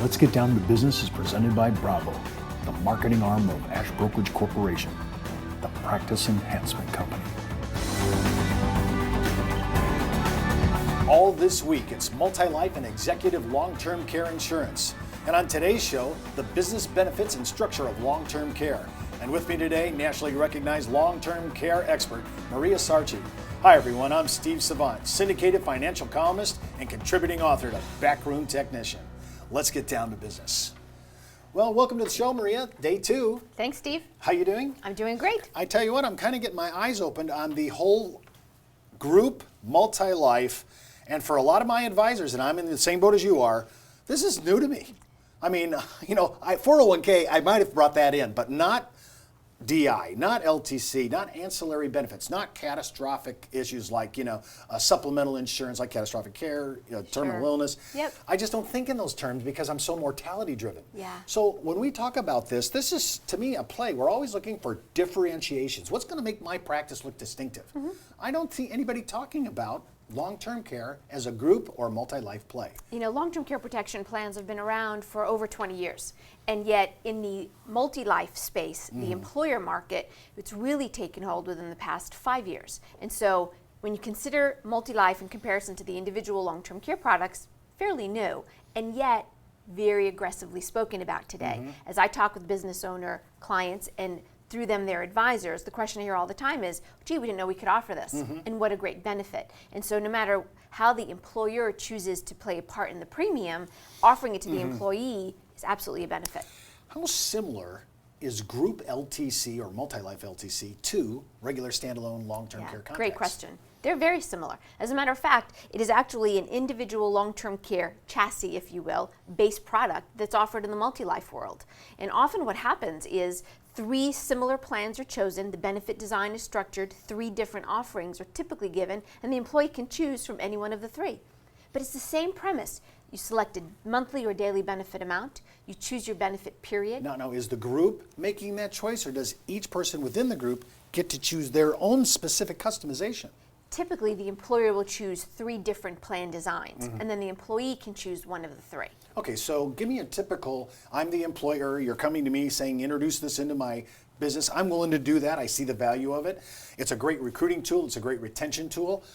Let's Get Down to Business is presented by Bravo, the marketing arm of Ash Brokerage Corporation, the practice enhancement company. All this week, it's Multi Life and Executive Long-Term Care Insurance. And on today's show, the business benefits and structure of long-term care. And with me today, nationally recognized long-term care expert, Maria Sarchi. Hi everyone, I'm Steve Savant, syndicated financial columnist and contributing author to Backroom Technician. Let's get down to business. Well, welcome to the show, Maria, day 2. Thanks, Steve. How you doing? I'm doing great. I tell you what, I'm kind of getting my eyes opened on the whole group multi-life. And for a lot of my advisors, and I'm in the same boat as you are, this is new to me. I mean, 401k, I might have brought that in, but not DI, not LTC, not ancillary benefits, not catastrophic issues like, supplemental insurance like catastrophic care, terminal illness. Yep. I just don't think in those terms because I'm so mortality driven. Yeah. So when we talk about this is, to me, a play. We're always looking for differentiations. What's going to make my practice look distinctive? Mm-hmm. I don't see anybody talking about long-term care as a group or multi-life play. Long-term care protection plans have been around for over 20 years. And yet in the multi-life space, the employer market, it's really taken hold within the past 5 years. And so when you consider multi-life in comparison to the individual long-term care products, fairly new, and yet very aggressively spoken about today. As I talk with business owner clients and through them their advisors, the question I hear all the time is, gee, we didn't know we could offer this, and what a great benefit. And so no matter how the employer chooses to play a part in the premium, offering it to the employee is absolutely a benefit. How similar is group LTC or multi-life LTC to regular standalone long-term care contracts? Great question. They're very similar. As a matter of fact, it is actually an individual long-term care chassis, if you will, base product that's offered in the multi-life world. And often what happens is 3 similar plans are chosen, the benefit design is structured, 3 different offerings are typically given, and the employee can choose from any one of the 3. But it's the same premise. You select a monthly or daily benefit amount, you choose your benefit period. Now, is the group making that choice, or does each person within the group get to choose their own specific customization? Typically, the employer will choose 3 different plan designs, and then the employee can choose one of the 3. Okay, so give me a typical, I'm the employer, you're coming to me saying, introduce this into my business. I'm willing to do that. I see the value of it. It's a great recruiting tool. It's a great retention tool.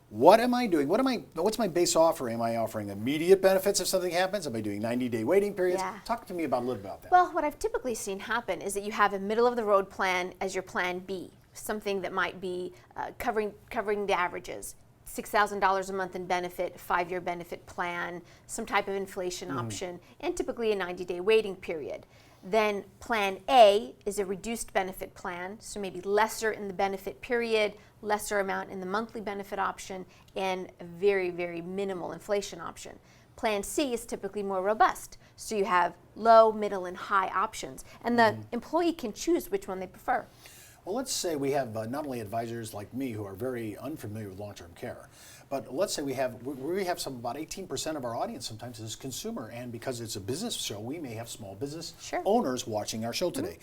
What am I doing? What's my base offer? Am I offering immediate benefits if something happens? Am I doing 90-day waiting periods? Yeah. Talk to me a little bit about that. Well, what I've typically seen happen is that you have a middle-of-the-road plan as your plan B, something that might be covering the averages. $6,000 a month in benefit, 5-year benefit plan, some type of inflation option, and typically a 90-day waiting period. Then plan A is a reduced benefit plan, so maybe lesser in the benefit period, lesser amount in the monthly benefit option, and a very, very minimal inflation option. Plan C is typically more robust, so you have low, middle, and high options, and the employee can choose which one they prefer. Well, let's say we have not only advisors like me who are very unfamiliar with long-term care, but let's say we have about 18% of our audience sometimes is consumer, and because it's a business show, we may have small business owners watching our show today.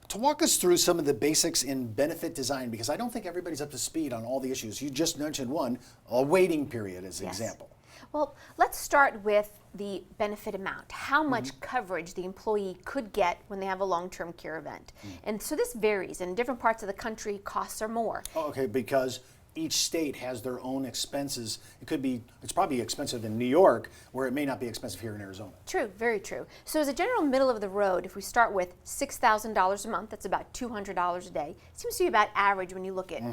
To walk us through some of the basics in benefit design, because I don't think everybody's up to speed on all the issues. You just mentioned one, a waiting period as an example. Well, let's start with the benefit amount, how much coverage the employee could get when they have a long-term care event. And so this varies. In different parts of the country, costs are more. Oh, okay, because each state has their own expenses. It's probably expensive in New York, where it may not be expensive here in Arizona. True, very true. So as a general middle of the road, if we start with $6,000 a month, that's about $200 a day. Seems to be about average when you look at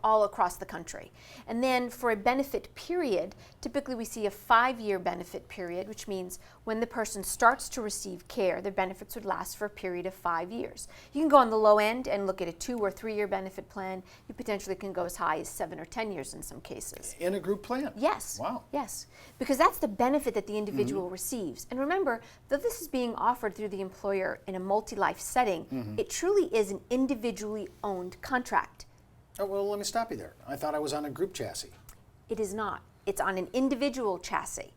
all across the country. And then for a benefit period, typically we see a 5-year benefit period, which means when the person starts to receive care, their benefits would last for a period of 5 years. You can go on the low end and look at a 2 or 3 year benefit plan. You potentially can go as high as 7 or 10 years in some cases. In a group plan? Yes. Wow. Yes, because that's the benefit that the individual receives. And remember, though this is being offered through the employer in a multi-life setting, it truly is an individually owned contract. Oh, well, let me stop you there. I thought I was on a group chassis. It is not. It's on an individual chassis.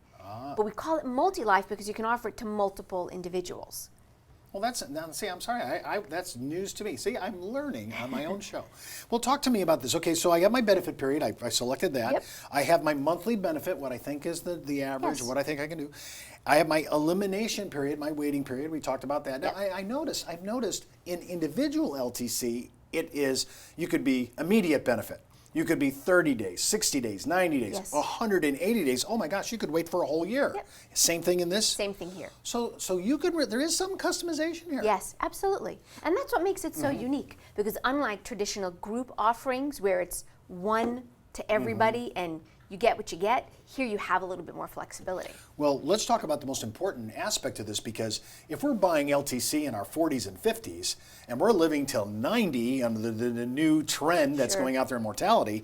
But we call it multi-life because you can offer it to multiple individuals. Well, see, I'm sorry, that's news to me. See, I'm learning on my own show. Well, talk to me about this. Okay, so I got my benefit period. I selected that. Yep. I have my monthly benefit, what I think is the average, Yes. what I think I can do. I have my elimination period, my waiting period. We talked about that. Yep. Now, I've noticed in individual LTC, you could be immediate benefit. You could be 30 days, 60 days, 90 days, Yes. 180 days. Oh my gosh, you could wait for a whole year. Yep. Same thing in this? Same thing here. So there is some customization here. Yes, absolutely. And that's what makes it so unique, because unlike traditional group offerings where it's one to everybody and you get what you get, here you have a little bit more flexibility. Well, let's talk about the most important aspect of this, because if we're buying LTC in our 40s and 50s and we're living till 90 under the new trend that's Sure. going out there in mortality,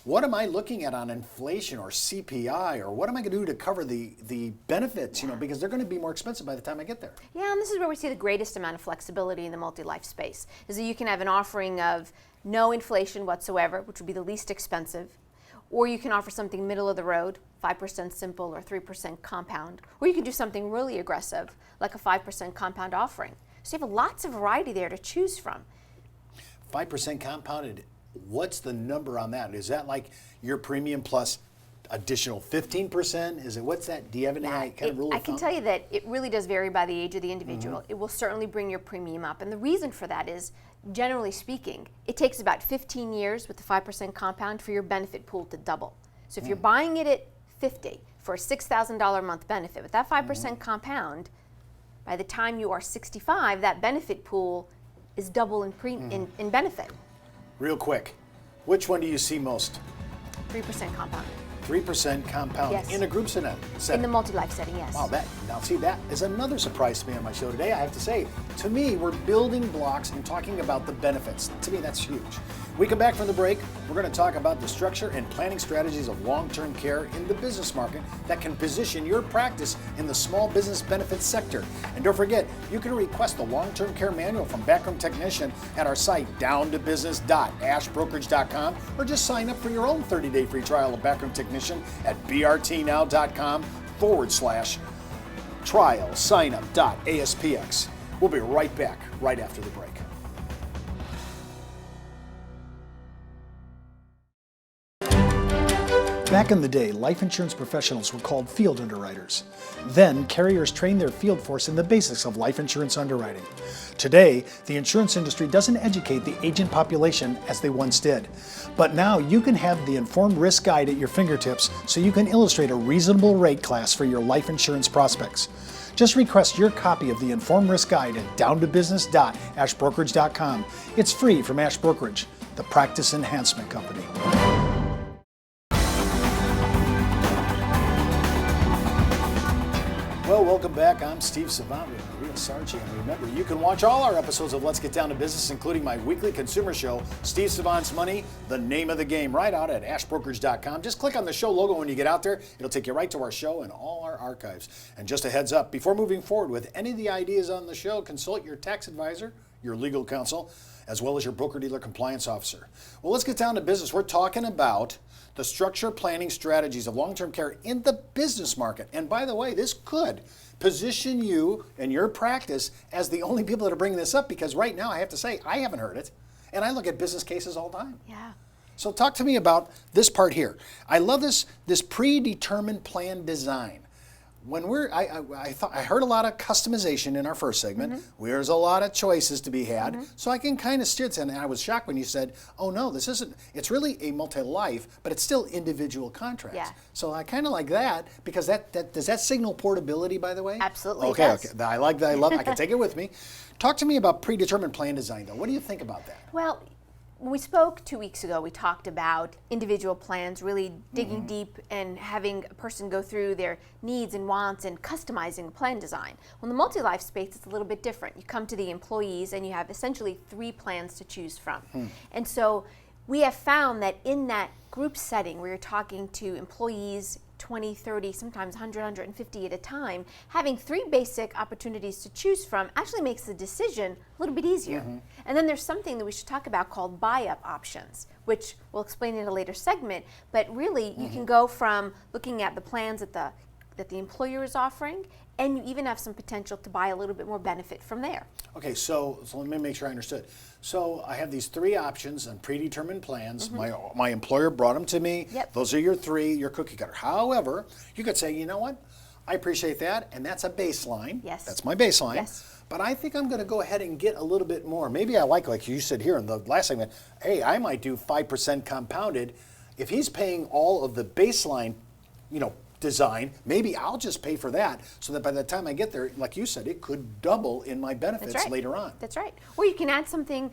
what am I looking at on inflation or CPI, or what am I going to do to cover the benefits, because they're going to be more expensive by the time I get there? Yeah, and this is where we see the greatest amount of flexibility in the multi-life space, is that you can have an offering of no inflation whatsoever, which would be the least expensive, or you can offer something middle of the road, 5% simple or 3% compound, or you can do something really aggressive, like a 5% compound offering. So you have lots of variety there to choose from. 5% compounded, what's the number on that? Is that like your premium plus additional 15%? Is it, what's that? Do you have any kind of rule of thumb? I can tell you that it really does vary by the age of the individual. It will certainly bring your premium up. And the reason for that is, generally speaking, it takes about 15 years with the 5% compound for your benefit pool to double. So if you're buying it at 50 for a $6,000 a month benefit, with that 5% compound, by the time you are 65, that benefit pool is double in benefit. Real quick, which one do you see most? 3% compound. 3% compound Yes. in a group setting. In the multi-life setting, yes. Wow, that is another surprise to me on my show today. I have to say, to me, we're building blocks and talking about the benefits. To me, that's huge. We come back from the break, we're going to talk about the structure and planning strategies of long-term care in the business market that can position your practice in the small business benefits sector. And don't forget, you can request the long-term care manual from Backroom Technician at our site, downtobusiness.ashbrokerage.com, or just sign up for your own 30-day free trial of Backroom Technician at brtnow.com/trial-signup.aspx. We'll be right back right after the break. Back in the day, life insurance professionals were called field underwriters. Then, carriers trained their field force in the basics of life insurance underwriting. Today, the insurance industry doesn't educate the agent population as they once did. But now you can have the Informed Risk Guide at your fingertips so you can illustrate a reasonable rate class for your life insurance prospects. Just request your copy of the Informed Risk Guide at downtobusiness.ashbrokerage.com. It's free from Ash Brokerage, the practice enhancement company. Well, welcome back. I'm Steve Savant with Maria Sarchi. And remember, you can watch all our episodes of Let's Get Down to Business, including my weekly consumer show, Steve Savant's Money, the name of the game, right out at ashbrokerage.com. Just click on the show logo when you get out there. It'll take you right to our show and all our archives. And just a heads up, before moving forward with any of the ideas on the show, consult your tax advisor, your legal counsel, as well as your broker-dealer compliance officer. Well, let's get down to business. We're talking about the structure planning strategies of long-term care in the business market. And by the way, this could position you and your practice as the only people that are bringing this up, because right now I have to say, I haven't heard it. And I look at business cases all the time. Yeah. So talk to me about this part here. I love this predetermined plan design. When I heard a lot of customization in our first segment. There's a lot of choices to be had. So I can kind of steer it. And I was shocked when you said, oh no, this isn't, it's really a multi-life, but it's still individual contracts. Yeah. So I kind of like that, because does that signal portability, by the way? Absolutely. Okay, Yes. okay. I like that. I love it. I can take it with me. Talk to me about predetermined plan design, though. What do you think about that? Well, when we spoke 2 weeks ago, we talked about individual plans, really digging deep and having a person go through their needs and wants and customizing the plan design. Well, in the multi-life space, it's a little bit different. You come to the employees and you have essentially 3 plans to choose from. And so we have found that in that group setting where you're talking to employees, 20, 30, sometimes 100, 150 at a time, having 3 basic opportunities to choose from actually makes the decision a little bit easier. And then there's something that we should talk about called buy-up options, which we'll explain in a later segment, but really you can go from looking at the plans at the that the employer is offering, and you even have some potential to buy a little bit more benefit from there. Okay, so let me make sure I understood. So I have these 3 options and predetermined plans. My employer brought them to me. Yep. Those are your 3, your cookie cutter. However, you could say, you know what? I appreciate that, and that's a baseline. Yes. That's my baseline. Yes. But I think I'm going to go ahead and get a little bit more. Maybe I like you said here in the last segment, hey, I might do 5% compounded. If he's paying all of the baseline, design, maybe I'll just pay for that so that by the time I get there, like you said, it could double in my benefits later on. That's right. Or you can add something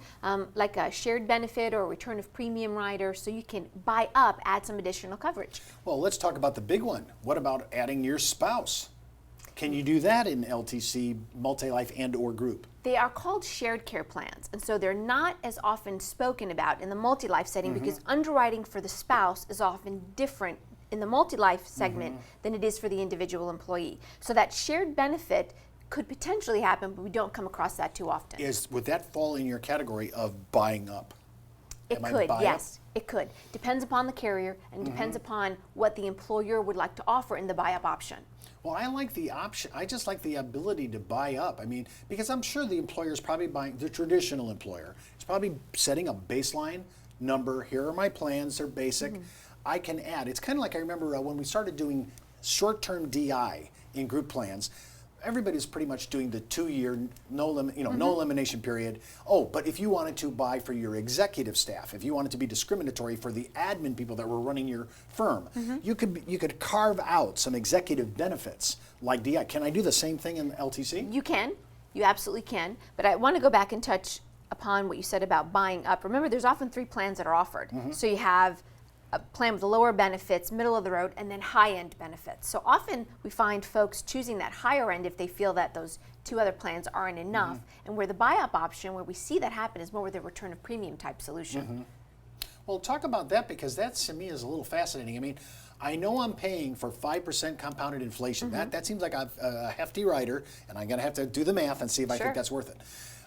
like a shared benefit or a return of premium rider, so you can buy up, add some additional coverage. Well, let's talk about the big one. What about adding your spouse? Can you do that in LTC, multi-life and or group? They are called shared care plans, and so they're not as often spoken about in the multi-life setting because underwriting for the spouse is often different in the multi-life segment than it is for the individual employee. So that shared benefit could potentially happen, but we don't come across that too often. Would that fall in your category of buying up? It could, yes, it could. Depends upon the carrier and depends upon what the employer would like to offer in the buy-up option. Well, I like the option. I just like the ability to buy up. I mean, because I'm sure the employer is probably buying, the traditional employer is probably setting a baseline number. Here are my plans, they're basic. I can add. It's kind of like I remember when we started doing short-term DI in group plans. Everybody's pretty much doing the 2-year no elimination period. Oh, but if you wanted to buy for your executive staff, if you wanted to be discriminatory for the admin people that were running your firm, you could carve out some executive benefits like DI. Can I do the same thing in LTC? You can. You absolutely can. But I want to go back and touch upon what you said about buying up. Remember, there's often 3 plans that are offered. So you have a plan with lower benefits, middle of the road, and then high-end benefits. So often we find folks choosing that higher end if they feel that those 2 other plans aren't enough. And where the buy-up option, where we see that happen, is more with a return of premium type solution. Well, talk about that, because that to me is a little fascinating. I mean, I know I'm paying for 5% compounded inflation. That seems like a hefty rider, and I'm going to have to do the math and see if I think that's worth it.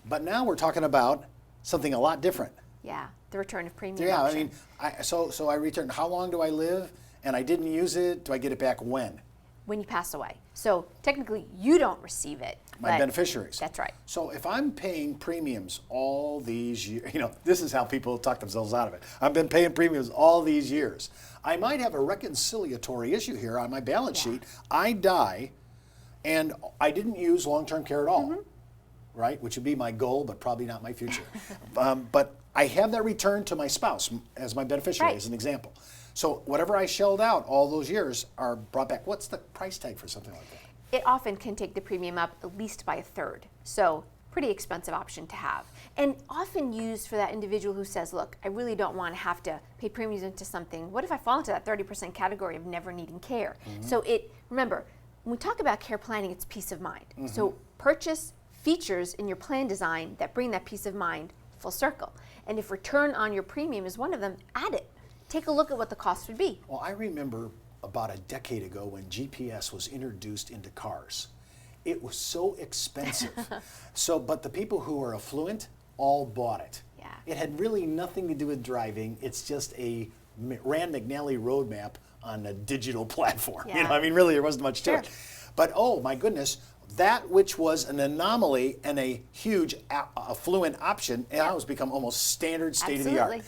But now we're talking about something a lot different. Yeah, the return of premium Yeah, option. I mean, so I return. How long do I live? And I didn't use it. Do I get it back when? When you pass away. So technically, you don't receive it. My beneficiaries. That's right. So if I'm paying premiums all these years, this is how people talk themselves out of it. I've been paying premiums all these years. I might have a reconciliatory issue here on my balance sheet. I die, and I didn't use long-term care at all, right? Which would be my goal, but probably not my future. But I have that return to my spouse as my beneficiary, as an example. So whatever I shelled out all those years are brought back. What's the price tag for something like that? It often can take the premium up at least by a third. So pretty expensive option to have. And often used for that individual who says, look, I really don't want to have to pay premiums into something. What if I fall into that 30% category of never needing care? So remember, when we talk about care planning, it's peace of mind. So purchase features in your plan design that bring that peace of mind full circle. And if return on your premium is one of them, add it. Take a look at what the cost would be. Well, I remember about a decade ago when GPS was introduced into cars. It was so expensive. But the people who are affluent all bought it. Yeah. It had really nothing to do with driving. It's just a Rand McNally roadmap on a digital platform. Yeah. Really there wasn't much to it. But oh my goodness, that which was an anomaly and a huge affluent option, and now has become almost standard state of the art.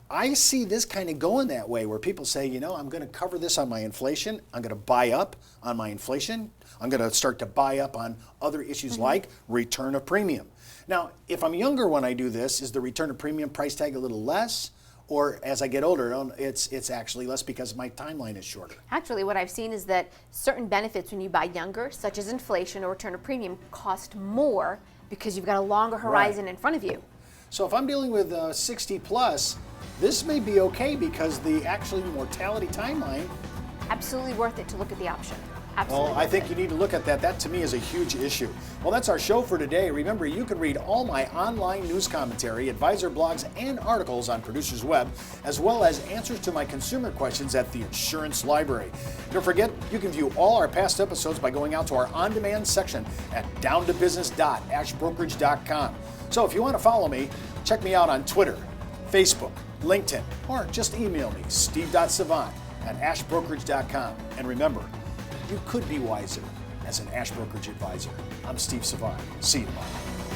I see this kind of going that way, where people say, I'm going to cover this on my inflation. I'm going to buy up on my inflation. I'm going to start to buy up on other issues like return of premium. Now, if I'm younger when I do this, is the return of premium price tag a little less? Or as I get older, it's actually less because my timeline is shorter? Actually, what I've seen is that certain benefits when you buy younger, such as inflation or return of premium, cost more because you've got a longer horizon in front of you. So if I'm dealing with 60 plus, this may be okay because the actually mortality timeline. Absolutely worth it to look at the option. Absolutely. Well, I think you need to look at that. That to me is a huge issue. Well, that's our show for today. Remember, you can read all my online news commentary, advisor blogs, and articles on Producer's Web, as well as answers to my consumer questions at the Insurance Library. Don't forget, you can view all our past episodes by going out to our on-demand section at downtobusiness.ashbrokerage.com. So if you want to follow me, check me out on Twitter, Facebook, LinkedIn, or just email me, steve.savant@ashbrokerage.com. And remember, you could be wiser as an Ash Brokerage advisor. I'm Steve Savard. See you tomorrow.